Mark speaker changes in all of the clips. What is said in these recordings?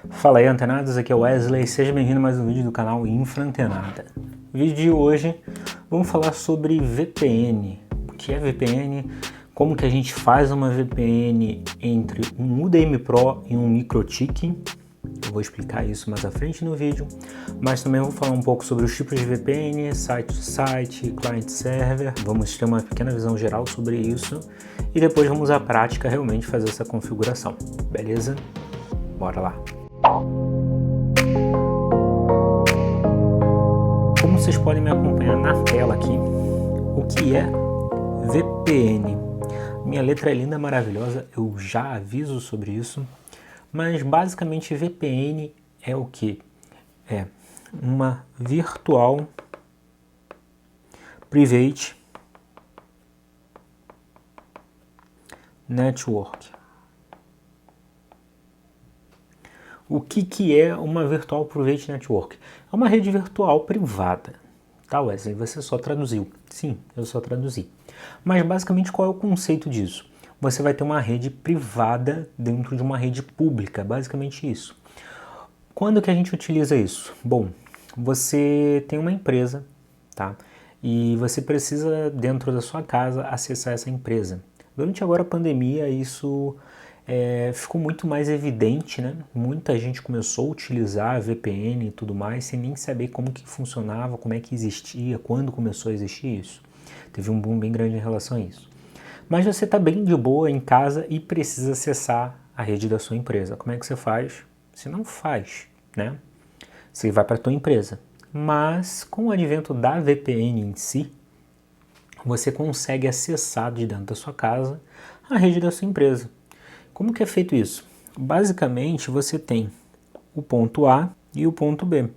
Speaker 1: Fala aí, antenados, aqui é o Wesley, seja bem-vindo a mais um vídeo do canal Infraantenada. No vídeo de hoje vamos falar sobre VPN. O que é VPN, como que a gente faz uma VPN entre um UDM Pro e um MikroTik. Eu vou explicar isso mais à frente no vídeo, mas também vou falar um pouco sobre os tipos de VPN, site-to-site, client-server. Vamos ter uma pequena visão geral sobre isso e depois vamos à prática realmente fazer essa configuração, beleza? Bora lá! Como vocês podem me acompanhar na tela aqui, o que é VPN? Minha letra é linda, maravilhosa, eu já aviso sobre isso, mas basicamente VPN é o que? É uma Virtual Private Network. O que é uma Virtual Private Network? É uma rede virtual privada. Tá, Wesley? Você só traduziu. Sim, eu só traduzi. Mas basicamente qual é o conceito disso? Você vai ter uma rede privada dentro de uma rede pública, basicamente isso. Quando que a gente utiliza isso? Bom, você tem uma empresa, tá? E você precisa, dentro da sua casa, acessar essa empresa. Durante agora a pandemia, isso ficou muito mais evidente, né? Muita gente começou a utilizar a VPN e tudo mais, sem nem saber como que funcionava, como é que existia, quando começou a existir isso. Teve um boom bem grande em relação a isso. Mas você está bem de boa em casa e precisa acessar a rede da sua empresa. Como é que você faz? Você não faz, né? Você vai para a tua empresa. Mas com o advento da VPN em si, você consegue acessar de dentro da sua casa a rede da sua empresa. Como que é feito isso? Basicamente, você tem o ponto A e o ponto B.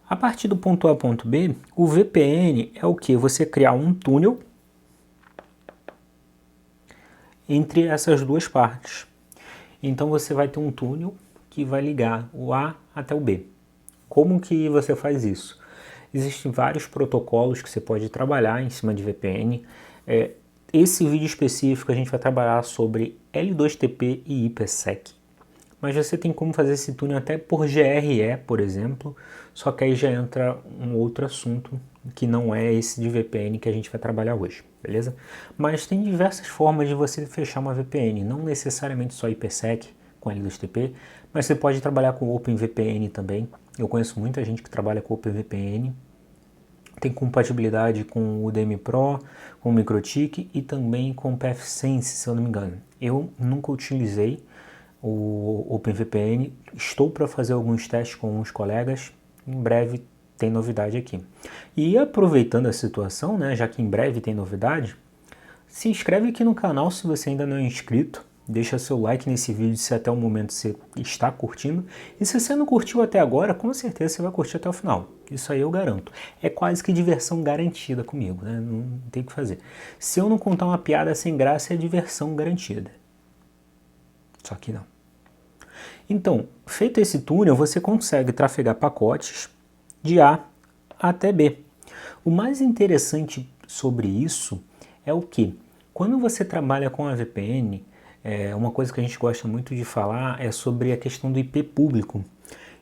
Speaker 1: A partir do ponto A ao ponto B, o VPN é o que? Você criar um túnel entre essas duas partes. Então você vai ter um túnel que vai ligar o A até o B. Como que você faz isso? Existem vários protocolos que você pode trabalhar em cima de VPN. Esse vídeo específico a gente vai trabalhar sobre L2TP e IPsec, mas você tem como fazer esse túnel até por GRE, por exemplo, só que aí já entra um outro assunto que não é esse de VPN que a gente vai trabalhar hoje, beleza? Mas tem diversas formas de você fechar uma VPN, não necessariamente só IPsec com L2TP, mas você pode trabalhar com OpenVPN também. Eu conheço muita gente que trabalha com OpenVPN, tem compatibilidade com o UDM Pro, com o MikroTik e também com o pfSense, se eu não me engano. Eu nunca utilizei o OpenVPN, estou para fazer alguns testes com uns colegas, em breve tem novidade aqui. E aproveitando a situação, né, já que em breve tem novidade, se inscreve aqui no canal se você ainda não é inscrito, deixa seu like nesse vídeo se até o momento você está curtindo. E se você não curtiu até agora, com certeza você vai curtir até o final. Isso aí eu garanto. É quase que diversão garantida comigo, né? Não tem o que fazer. Se eu não contar uma piada sem graça, é diversão garantida. Só que não. Então, feito esse túnel, você consegue trafegar pacotes de A até B. O mais interessante sobre isso é o que? Quando você trabalha com a VPN, uma coisa que a gente gosta muito de falar é sobre a questão do IP público.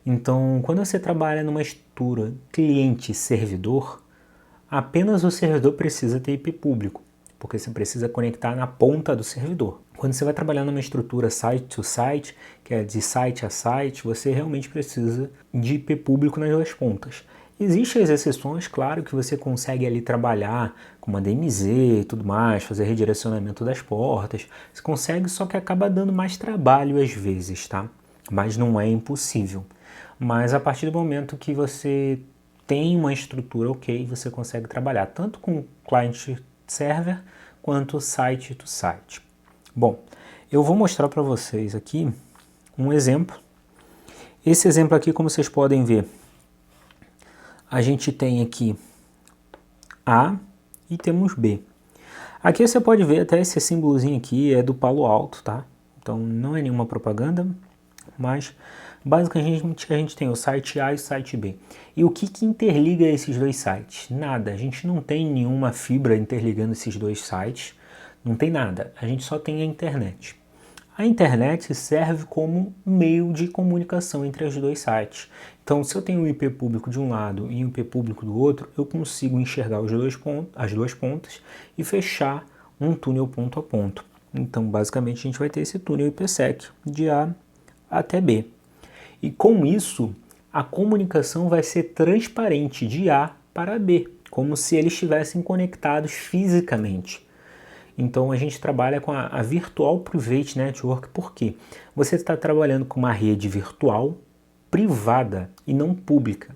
Speaker 1: Então, quando você trabalha numa estrutura cliente-servidor, apenas o servidor precisa ter IP público, porque você precisa conectar na ponta do servidor. Quando você vai trabalhar numa estrutura site-to-site, que é de site a site, você realmente precisa de IP público nas duas pontas. Existem as exceções, claro, que você consegue ali trabalhar com uma DMZ e tudo mais, fazer redirecionamento das portas. Você consegue, só que acaba dando mais trabalho às vezes, tá? Mas não é impossível. Mas a partir do momento que você tem uma estrutura ok, você consegue trabalhar tanto com client-server quanto site-to-site. Bom, eu vou mostrar para vocês aqui um exemplo. Esse exemplo aqui, como vocês podem ver, a gente tem aqui A e temos B. Aqui você pode ver até esse símbolozinho aqui é do Palo Alto, tá? Então não é nenhuma propaganda, mas basicamente a gente tem o site A e o site B. E o que interliga esses dois sites? Nada, a gente não tem nenhuma fibra interligando esses dois sites, não tem nada, a gente só tem a internet. A internet serve como meio de comunicação entre os dois sites. Então, se eu tenho um IP público de um lado e um IP público do outro, eu consigo enxergar as duas pontas e fechar um túnel ponto a ponto. Então, basicamente, a gente vai ter esse túnel IPsec de A até B. E com isso, a comunicação vai ser transparente de A para B, como se eles estivessem conectados fisicamente. Então a gente trabalha com a Virtual Private Network, porque você está trabalhando com uma rede virtual privada e não pública.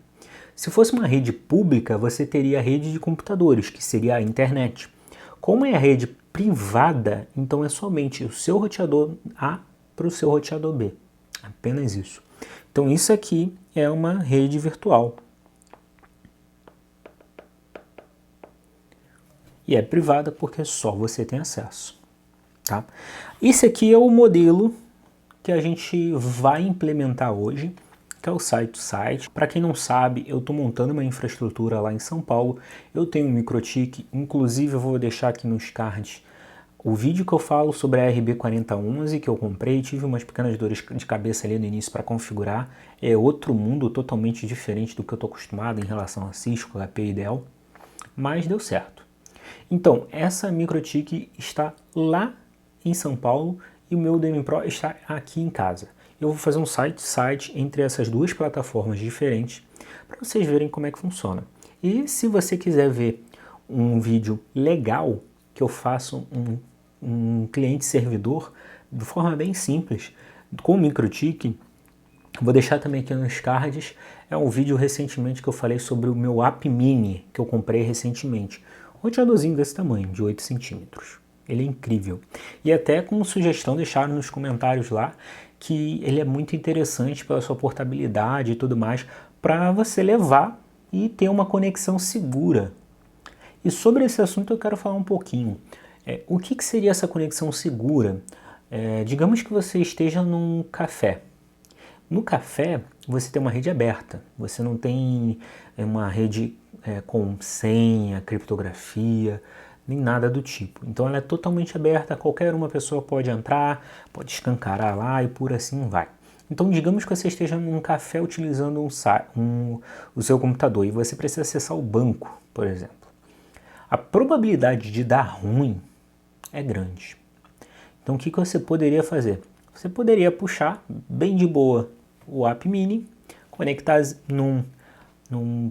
Speaker 1: Se fosse uma rede pública, você teria a rede de computadores, que seria a internet. Como é a rede privada, então é somente o seu roteador A para o seu roteador B. Apenas isso. Então isso aqui é uma rede virtual. E é privada porque só você tem acesso. Tá? Esse aqui é o modelo que a gente vai implementar hoje, que é o site-to-site. Para quem não sabe, eu estou montando uma infraestrutura lá em São Paulo. Eu tenho um MikroTik, inclusive eu vou deixar aqui nos cards o vídeo que eu falo sobre a RB4011 que eu comprei. Tive umas pequenas dores de cabeça ali no início para configurar. É outro mundo totalmente diferente do que eu estou acostumado em relação a Cisco, HP e Dell, mas deu certo. Então, essa MikroTik está lá em São Paulo e o meu DM Pro está aqui em casa. Eu vou fazer um site entre essas duas plataformas diferentes para vocês verem como é que funciona. E se você quiser ver um vídeo legal que eu faço um cliente-servidor de forma bem simples com o MikroTik, vou deixar também aqui nos cards. É um vídeo recentemente que eu falei sobre o meu App Mini que eu comprei recentemente. Um roteadorzinho desse tamanho, de 8 centímetros. Ele é incrível. E até com sugestão deixaram nos comentários lá que ele é muito interessante pela sua portabilidade e tudo mais para você levar e ter uma conexão segura. E sobre esse assunto eu quero falar um pouquinho. O que seria essa conexão segura? Digamos que você esteja num café. No café, você tem uma rede aberta, você não tem uma rede com senha, criptografia, nem nada do tipo. Então ela é totalmente aberta, qualquer uma pessoa pode entrar, pode escancarar lá e por assim vai. Então digamos que você esteja num café utilizando o seu computador e você precisa acessar o banco, por exemplo. A probabilidade de dar ruim é grande. Então o que você poderia fazer? Você poderia puxar bem de boa o App Mini, conectar num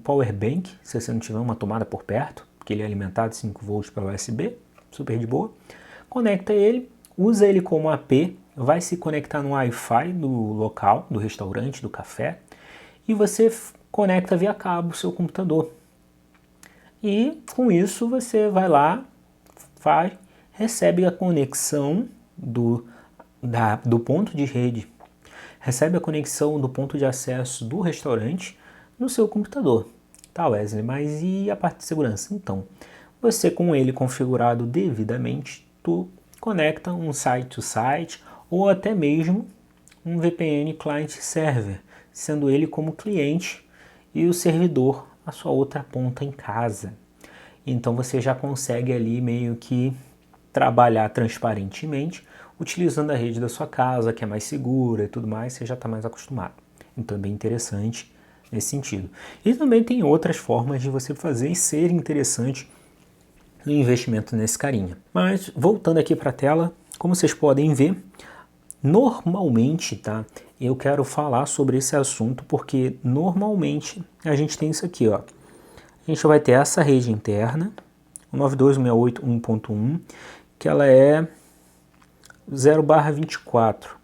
Speaker 1: power bank, se você não tiver uma tomada por perto, porque ele é alimentado 5 volts pela USB, super de boa. Conecta ele, usa ele como AP, vai se conectar no Wi-Fi do local, do restaurante, do café, e você conecta via cabo o seu computador. E com isso você vai lá, recebe a conexão do ponto de rede, recebe a conexão do ponto de acesso do restaurante no seu computador. Tá, Wesley, mas e a parte de segurança? Então, você com ele configurado devidamente, tu conecta um site-to-site ou até mesmo um VPN client-server, sendo ele como cliente e o servidor a sua outra ponta em casa. Então você já consegue ali meio que trabalhar transparentemente, utilizando a rede da sua casa, que é mais segura e tudo mais, você já está mais acostumado. Então é bem interessante nesse sentido. E também tem outras formas de você fazer e ser interessante no investimento nesse carinha. Mas voltando aqui para a tela, como vocês podem ver, normalmente, tá? Eu quero falar sobre esse assunto porque normalmente a gente tem isso aqui, ó. A gente vai ter essa rede interna, o 92.168.1.1, que ela é 0/24.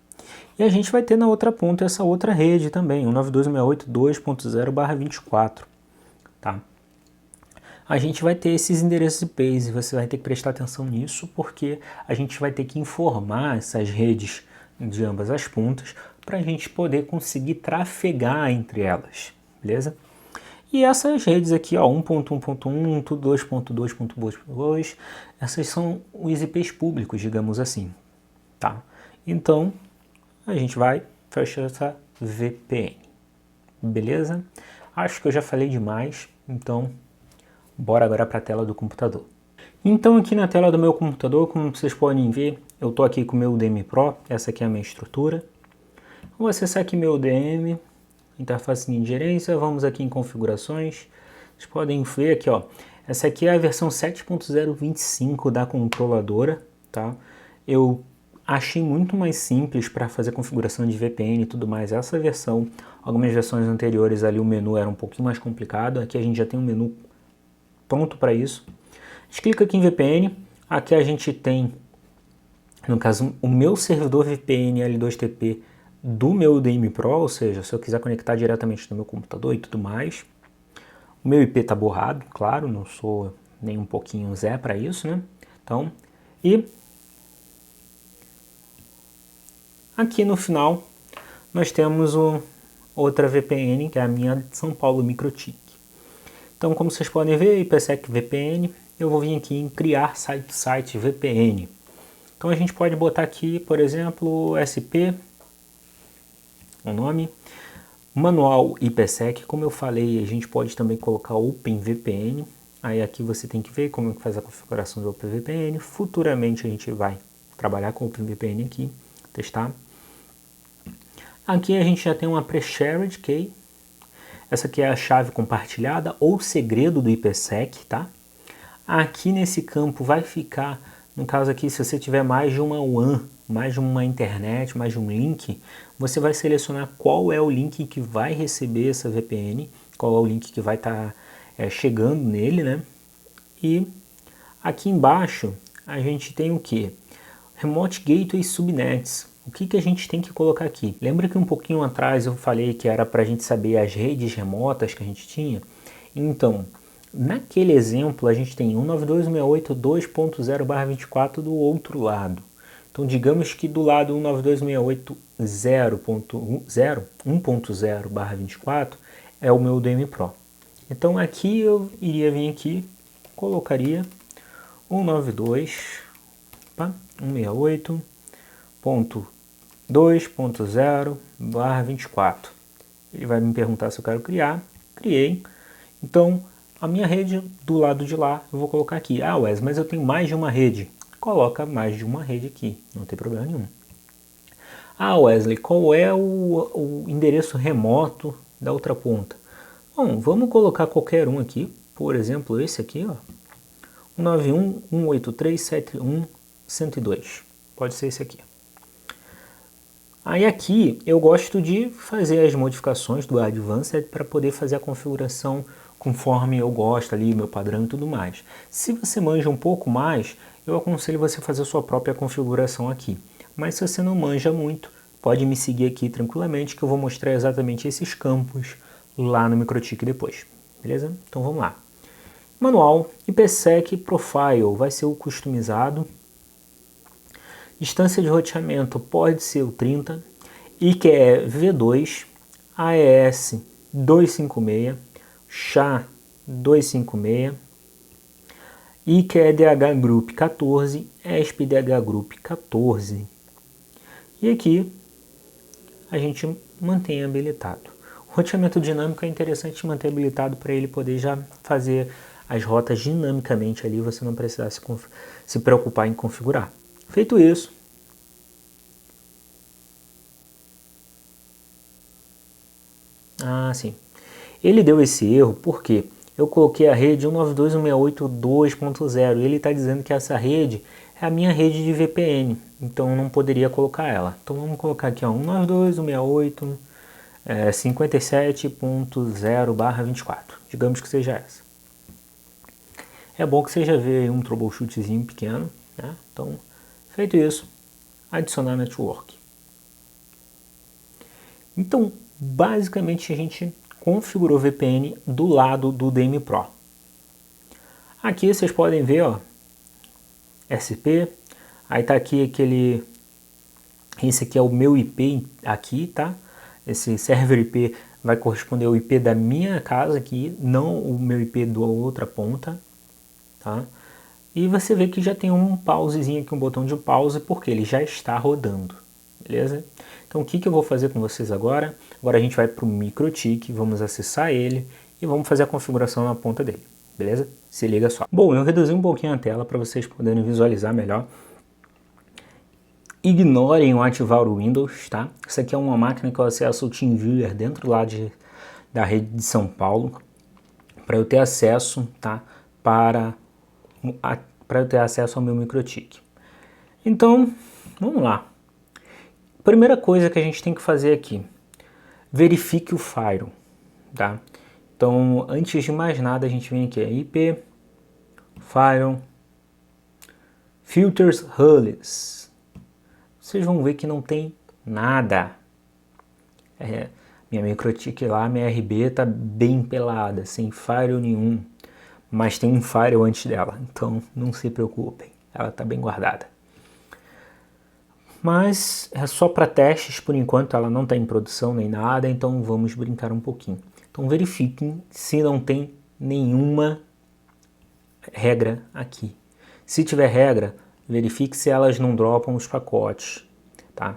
Speaker 1: E a gente vai ter na outra ponta essa outra rede também, o 92.168.2.0/24, tá? A gente vai ter esses endereços IPs e você vai ter que prestar atenção nisso porque a gente vai ter que informar essas redes de ambas as pontas para a gente poder conseguir trafegar entre elas, beleza? E essas redes aqui, ó, 1.1.1, 2.2.2.2, essas são os IPs públicos, digamos assim, tá? Então, a gente vai fechar essa VPN, beleza? Acho que eu já falei demais, então bora agora para a tela do computador. Então aqui na tela do meu computador, como vocês podem ver, eu estou aqui com o meu UDM Pro, essa aqui é a minha estrutura. Vou acessar aqui meu UDM, interface de gerência, vamos aqui em configurações. Vocês podem ver aqui, ó, essa aqui é a versão 7.025 da controladora, tá? Eu achei muito mais simples para fazer configuração de VPN e tudo mais essa versão. Algumas versões anteriores ali o menu era um pouquinho mais complicado, aqui a gente já tem um menu pronto para isso. A gente clica aqui em VPN, aqui a gente tem, no caso, o meu servidor VPN L2TP do meu UDM Pro, ou seja, se eu quiser conectar diretamente no meu computador e tudo mais. O meu IP está borrado, claro, não sou nem um pouquinho Zé para isso, né? Então, e aqui no final nós temos outra VPN, que é a minha de São Paulo MikroTik. Então, como vocês podem ver, IPsec VPN, eu vou vir aqui em criar site VPN. Então a gente pode botar aqui, por exemplo, SP, o nome, manual IPsec, como eu falei, a gente pode também colocar OpenVPN. Aí aqui você tem que ver como faz a configuração do OpenVPN. Futuramente a gente vai trabalhar com o OpenVPN aqui, testar. Aqui a gente já tem uma pre-shared key. Essa aqui é a chave compartilhada ou segredo do IPsec, tá? Aqui nesse campo vai ficar, no caso aqui, se você tiver mais de uma WAN, mais de uma internet, mais de um link, você vai selecionar qual é o link que vai receber essa VPN, qual é o link que vai estar chegando nele, né? E aqui embaixo a gente tem o que? Remote Gateway Subnets. O que a gente tem que colocar aqui? Lembra que um pouquinho atrás eu falei que era para a gente saber as redes remotas que a gente tinha? Então, naquele exemplo a gente tem 192.168.2.0/24 do outro lado. Então, digamos que do lado 192.168.0.1.0/24 é o meu UDM Pro. Então, aqui eu iria vir aqui, colocaria 192.168.2.0/24. Ele vai me perguntar se eu quero criar. Criei. Então, a minha rede do lado de lá, eu vou colocar aqui. Ah, Wes, mas eu tenho mais de uma rede. Coloca mais de uma rede aqui, não tem problema nenhum. Ah, Wesley, qual é o endereço remoto da outra ponta? Bom, vamos colocar qualquer um aqui, por exemplo, esse aqui, ó, 191.183.7.1.102. Pode ser esse aqui. Aí aqui eu gosto de fazer as modificações do Advanced para poder fazer a configuração conforme eu gosto ali, meu padrão e tudo mais. Se você manja um pouco mais, eu aconselho você fazer a sua própria configuração aqui. Mas se você não manja muito, pode me seguir aqui tranquilamente que eu vou mostrar exatamente esses campos lá no MikroTik depois. Beleza? Então vamos lá. Manual IPsec Profile vai ser o customizado. Distância de roteamento pode ser o 30. IKE V2, AES 256, SHA-256, IKEDH Group 14, ESP-DH Group 14. E aqui a gente mantém habilitado. O roteamento dinâmico é interessante manter habilitado para ele poder já fazer as rotas dinamicamente ali, você não precisar se preocupar em configurar. Feito isso, sim, ele deu esse erro porque eu coloquei a rede 192.168.2.0 e ele está dizendo que essa rede é a minha rede de VPN, então eu não poderia colocar ela. Então vamos colocar aqui 192.168.57.0/24, digamos que seja essa. É bom que você já vê um troubleshootzinho pequeno, né? Então, feito isso, adicionar network. Então, basicamente a gente configurou o VPN do lado do UDM Pro. Aqui vocês podem ver, ó, SP, aí tá aqui esse aqui é o meu IP aqui, tá? Esse server IP vai corresponder ao IP da minha casa aqui, não o meu IP da outra ponta, tá? E você vê que já tem um pausezinho aqui, um botão de pause, porque ele já está rodando, beleza? Então o que eu vou fazer com vocês agora? Agora a gente vai para o MikroTik, vamos acessar ele e vamos fazer a configuração na ponta dele, beleza? Se liga só. Bom, eu reduzi um pouquinho a tela para vocês poderem visualizar melhor. ignorem o ativar o Windows, tá? Isso aqui é uma máquina que eu acesso o TeamViewer dentro lá da rede de São Paulo, para eu ter acesso, tá? Para eu ter acesso ao meu MikroTik. Então, vamos lá. Primeira coisa que a gente tem que fazer aqui, verifique o Firewall, tá? Então, antes de mais nada, a gente vem aqui, IP, Firewall, Filters Hulls. Vocês vão ver que não tem nada. Minha MikroTik lá, minha RB tá bem pelada, sem Firewall nenhum. Mas tem um Firewall antes dela, então não se preocupem, ela tá bem guardada. Mas é só para testes, por enquanto ela não está em produção nem nada, então vamos brincar um pouquinho. Então verifiquem se não tem nenhuma regra aqui. Se tiver regra, verifique se elas não dropam os pacotes, tá?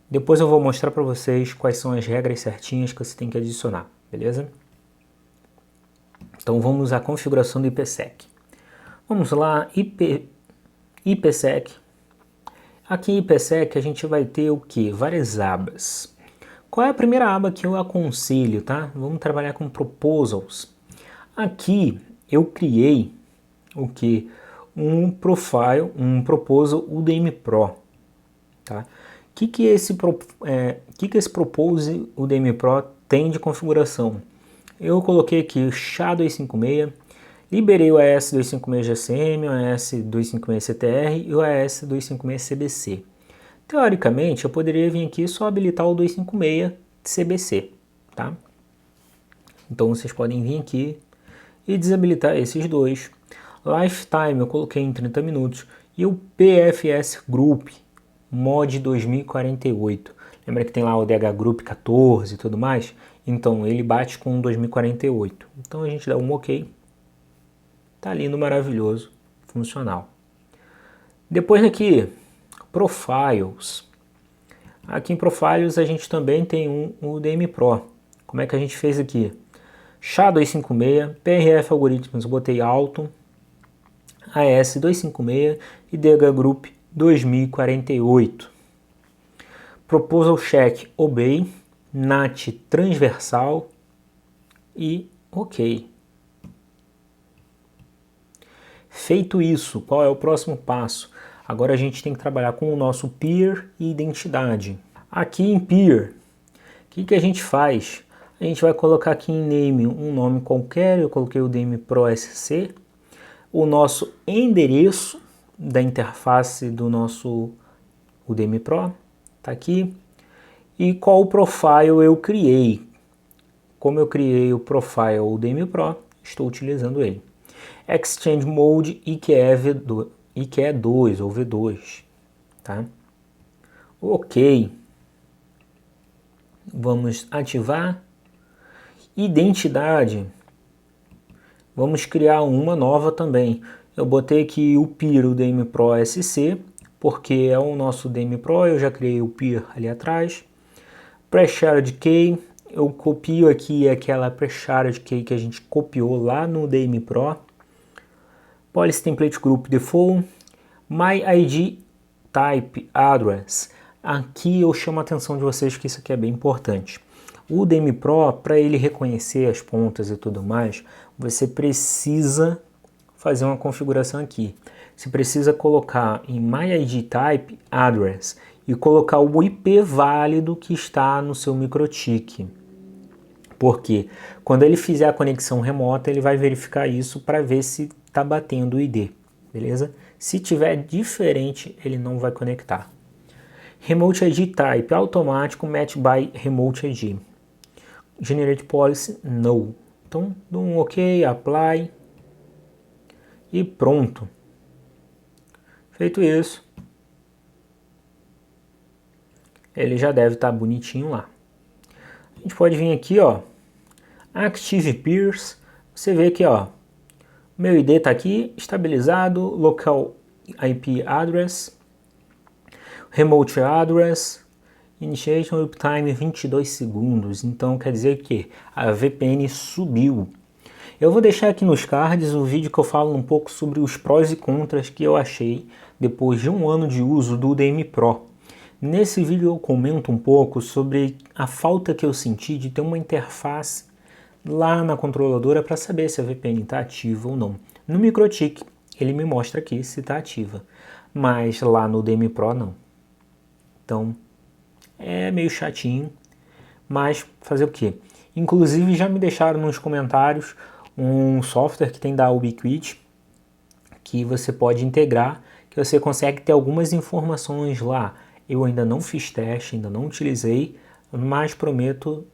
Speaker 1: Depois eu vou mostrar para vocês quais são as regras certinhas que você tem que adicionar, beleza? Então vamos à configuração do IPsec. Vamos lá, IPsec. Aqui em IPsec a gente vai ter o que? Várias abas. Qual é a primeira aba que eu aconselho, tá? Vamos trabalhar com Proposals. Aqui eu criei o que? Um Proposal UDM Pro, tá? O que esse Proposal UDM Pro tem de configuração? Eu coloquei aqui o SHA-256, liberei o AES-256-GSM, o AES-256-CTR e o AES-256-CBC. Teoricamente, eu poderia vir aqui e só habilitar o 256-CBC, tá? Então vocês podem vir aqui e desabilitar esses dois. Lifetime eu coloquei em 30 minutos e o PFS Group Mod 2048. Lembra que tem lá o DH Group 14 e tudo mais? Então ele bate com 2048. Então a gente dá um OK. Tá lindo, maravilhoso, funcional. Depois aqui, Profiles. Aqui em Profiles a gente também tem um UDM Pro. Como é que a gente fez aqui? SHA-256, PRF Algorithms, eu botei alto, AES-256 e DH Group 2048. Proposal Check Obey, NAT transversal e OK. Feito isso, qual é o próximo passo? Agora a gente tem que trabalhar com o nosso peer e identidade. Aqui em peer, o que a gente faz? A gente vai colocar aqui em name um nome qualquer, eu coloquei o UDM Pro SC, o nosso endereço da interface do nosso UDM Pro, tá aqui, e qual profile eu criei. Como eu criei o profile UDM Pro, estou utilizando ele. Exchange Mode IKE2 ou V2, tá? OK. Vamos ativar identidade. Vamos criar uma nova também. Eu botei aqui o peer UDM Pro SC, porque é o nosso UDM Pro, eu já criei o peer ali atrás. Pre-shared key, eu copio aqui aquela pre-shared key que a gente copiou lá no UDM Pro. Policy Template Group Default, My ID Type Address. Aqui eu chamo a atenção de vocês que isso aqui é bem importante. O UDM Pro, para ele reconhecer as pontas e tudo mais, você precisa fazer uma configuração aqui. Você precisa colocar em My ID Type Address e colocar o IP válido que está no seu MikroTik. Porque quando ele fizer a conexão remota, ele vai verificar isso para ver se está batendo o ID, beleza? Se tiver diferente, ele não vai conectar. Remote ID Type, automático, Match by Remote ID. Generate Policy, No. Então, dou um OK, Apply e pronto. Feito isso, ele já deve estar bonitinho lá. A gente pode vir aqui, ó, Active Peers, você vê que, ó, meu ID está aqui, estabilizado, Local IP Address, Remote Address, Initiation Uptime 22 segundos, então quer dizer que a VPN subiu. Eu vou deixar aqui nos cards o vídeo que eu falo um pouco sobre os prós e contras que eu achei depois de um ano de uso do UDM Pro. Nesse vídeo eu comento um pouco sobre a falta que eu senti de ter uma interface lá na controladora para saber se a VPN está ativa ou não. No MikroTik ele me mostra aqui se está ativa, mas lá no DMI Pro não. Então é meio chatinho, mas fazer o quê? Inclusive já me deixaram nos comentários um software que tem da Ubiquiti que você pode integrar, que você consegue ter algumas informações lá. Eu ainda não fiz teste, ainda não utilizei, mas prometo,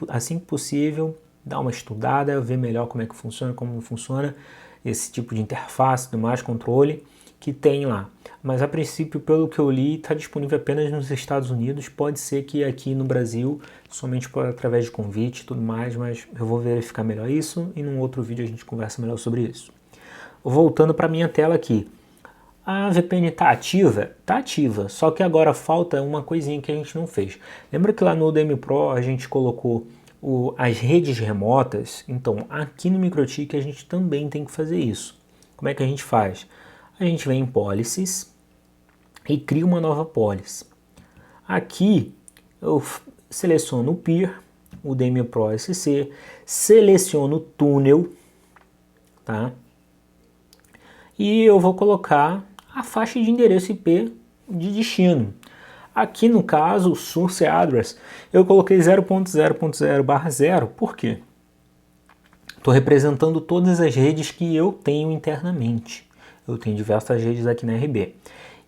Speaker 1: assim que possível, dar uma estudada, ver melhor como é que funciona, como funciona esse tipo de interface, do mais controle que tem lá. Mas a princípio, pelo que eu li, está disponível apenas nos Estados Unidos. Pode ser que aqui no Brasil, somente através de convite e tudo mais, mas eu vou verificar melhor isso e num outro vídeo a gente conversa melhor sobre isso. Voltando para minha tela aqui. A VPN está ativa? Está ativa, só que agora falta uma coisinha que a gente não fez. Lembra que lá no DMI Pro a gente colocou as redes remotas? Então aqui no MikroTik a gente também tem que fazer isso. Como é que a gente faz? A gente vem em Policies e cria uma nova policy. Aqui eu seleciono o Peer, o DMI Pro SC, seleciono o túnel, tá? E eu vou colocar a faixa de endereço IP de destino. Aqui no caso, o source address, eu coloquei 0.0.0/0, por quê? Estou representando todas as redes que eu tenho internamente. Eu tenho diversas redes aqui na RB.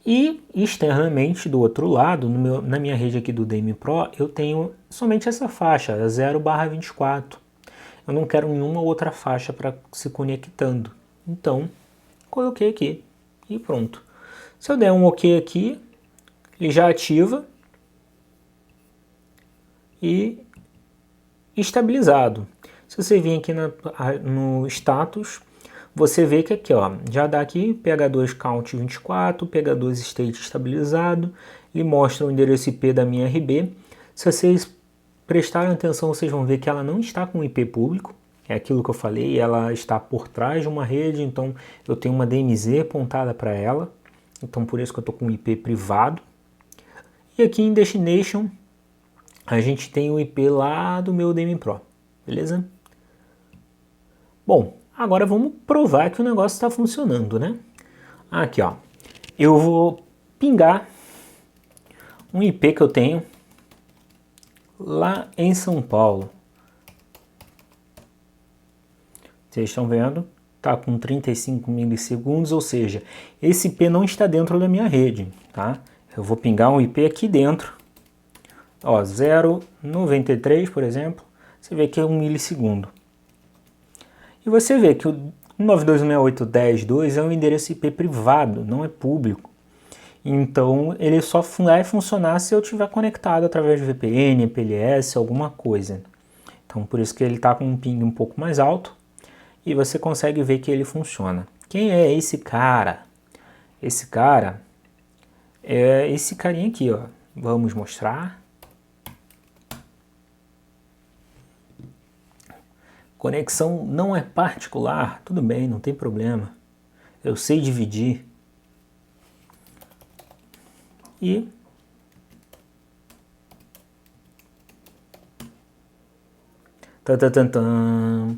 Speaker 1: E externamente, do outro lado, na minha rede aqui do DMI Pro, eu tenho somente essa faixa, 0/24. Eu não quero nenhuma outra faixa para se conectando. Então, coloquei aqui e pronto. Se eu der um OK aqui, ele já ativa e estabilizado. Se você vir aqui no status, você vê que aqui ó, já dá aqui PH2 count 24, PH2 state estabilizado, ele mostra o endereço IP da minha RB. Se vocês prestarem atenção, vocês vão ver que ela não está com IP público, é aquilo que eu falei, ela está por trás de uma rede, então eu tenho uma DMZ apontada para ela, então por isso que eu estou com um IP privado. E aqui em Destination, a gente tem o IP lá do meu DMI Pro, beleza? Bom, agora vamos provar que o negócio está funcionando, né? Aqui ó, eu vou pingar um IP que eu tenho lá em São Paulo. Vocês estão vendo? Tá com 35 milissegundos, ou seja, esse IP não está dentro da minha rede, tá? Eu vou pingar um IP aqui dentro, ó, 0,93, por exemplo, você vê que é 1 milissegundo. E você vê que o 192.168.10.2 é um endereço IP privado, não é público. Então ele só vai funcionar se eu estiver conectado através de VPN, MPLS, alguma coisa. Então por isso que ele está com um ping um pouco mais alto e você consegue ver que ele funciona. Quem é esse cara? Esse cara é esse carinha aqui, ó. Vamos mostrar. Conexão não é particular, tudo bem, não tem problema. Eu sei dividir. E tan.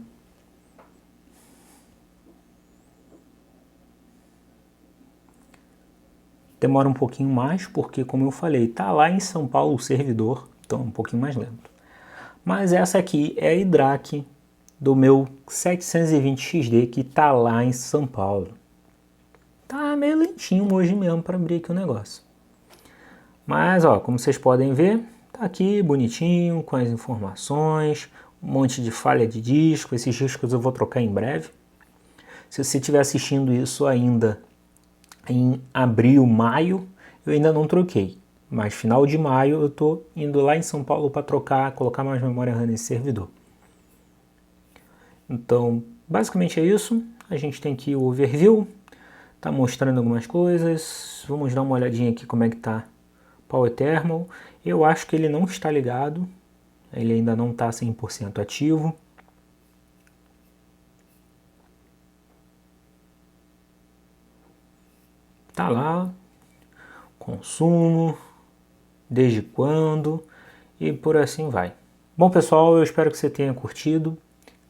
Speaker 1: Demora um pouquinho mais, porque como eu falei, tá lá em São Paulo o servidor, então é um pouquinho mais lento. Mas essa aqui é a iDRAC do meu 720XD que tá lá em São Paulo. Tá meio lentinho hoje mesmo para abrir aqui o negócio. Mas ó, como vocês podem ver, tá aqui bonitinho, com as informações, um monte de falha de disco, esses discos eu vou trocar em breve. Se você estiver assistindo isso ainda em abril, maio, eu ainda não troquei. Mas final de maio eu tô indo lá em São Paulo para trocar, colocar mais memória RAM nesse servidor. Então, basicamente é isso. A gente tem aqui o overview, tá mostrando algumas coisas. Vamos dar uma olhadinha aqui como é que tá Power Thermal. Eu acho que ele não está ligado, ele ainda não está 100% ativo. Tá lá, consumo, desde quando e por assim vai. Bom, pessoal, eu espero que você tenha curtido,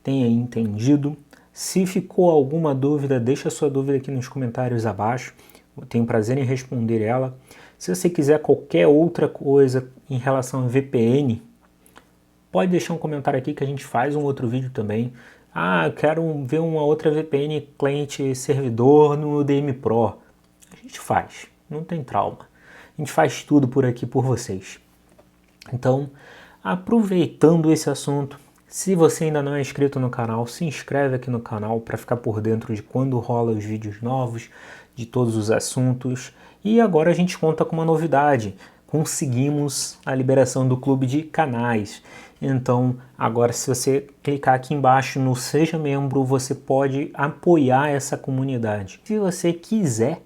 Speaker 1: tenha entendido. Se ficou alguma dúvida, deixa a sua dúvida aqui nos comentários abaixo. Eu tenho prazer em responder ela. Se você quiser qualquer outra coisa em relação a VPN, pode deixar um comentário aqui que a gente faz um outro vídeo também. Ah, eu quero ver uma outra VPN cliente servidor no DM Pro. A gente faz, não tem trauma. A gente faz tudo por aqui por vocês. Então, aproveitando esse assunto, se você ainda não é inscrito no canal, se inscreve aqui no canal para ficar por dentro de quando rola os vídeos novos, de todos os assuntos. E agora a gente conta com uma novidade. Conseguimos a liberação do clube de canais. Então, agora se você clicar aqui embaixo no Seja Membro, você pode apoiar essa comunidade. Se você quiser,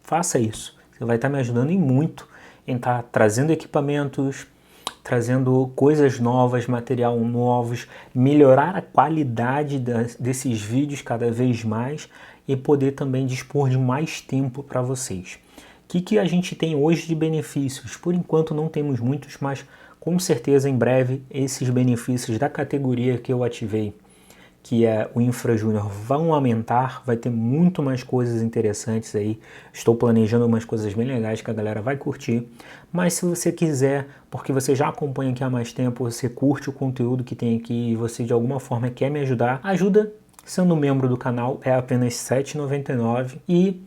Speaker 1: faça isso. Você vai estar me ajudando em muito em estar trazendo equipamentos, trazendo coisas novas, material novos, melhorar a qualidade desses vídeos cada vez mais e poder também dispor de mais tempo para vocês. O que a gente tem hoje de benefícios? Por enquanto não temos muitos, mas com certeza em breve esses benefícios da categoria que eu ativei, que é o Infra Júnior, vão aumentar, vai ter muito mais coisas interessantes aí. Estou planejando umas coisas bem legais que a galera vai curtir. Mas se você quiser, porque você já acompanha aqui há mais tempo, você curte o conteúdo que tem aqui e você de alguma forma quer me ajudar, ajuda sendo membro do canal, é apenas R$ 7,99 e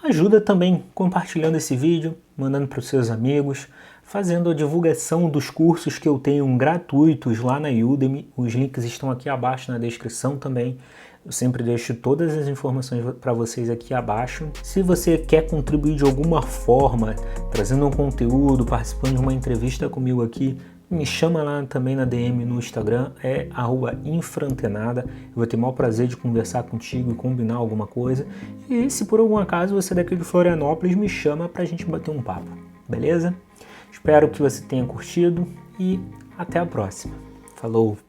Speaker 1: ajuda também compartilhando esse vídeo, mandando para os seus amigos, fazendo a divulgação dos cursos que eu tenho gratuitos lá na Udemy. Os links estão aqui abaixo na descrição também. Eu sempre deixo todas as informações para vocês aqui abaixo. Se você quer contribuir de alguma forma, trazendo um conteúdo, participando de uma entrevista comigo aqui, me chama lá também na DM no Instagram, é @infraantenada. Eu vou ter o maior prazer de conversar contigo e combinar alguma coisa. E se por algum acaso você é daqui de Florianópolis, me chama pra gente bater um papo, beleza? Espero que você tenha curtido e até a próxima. Falou!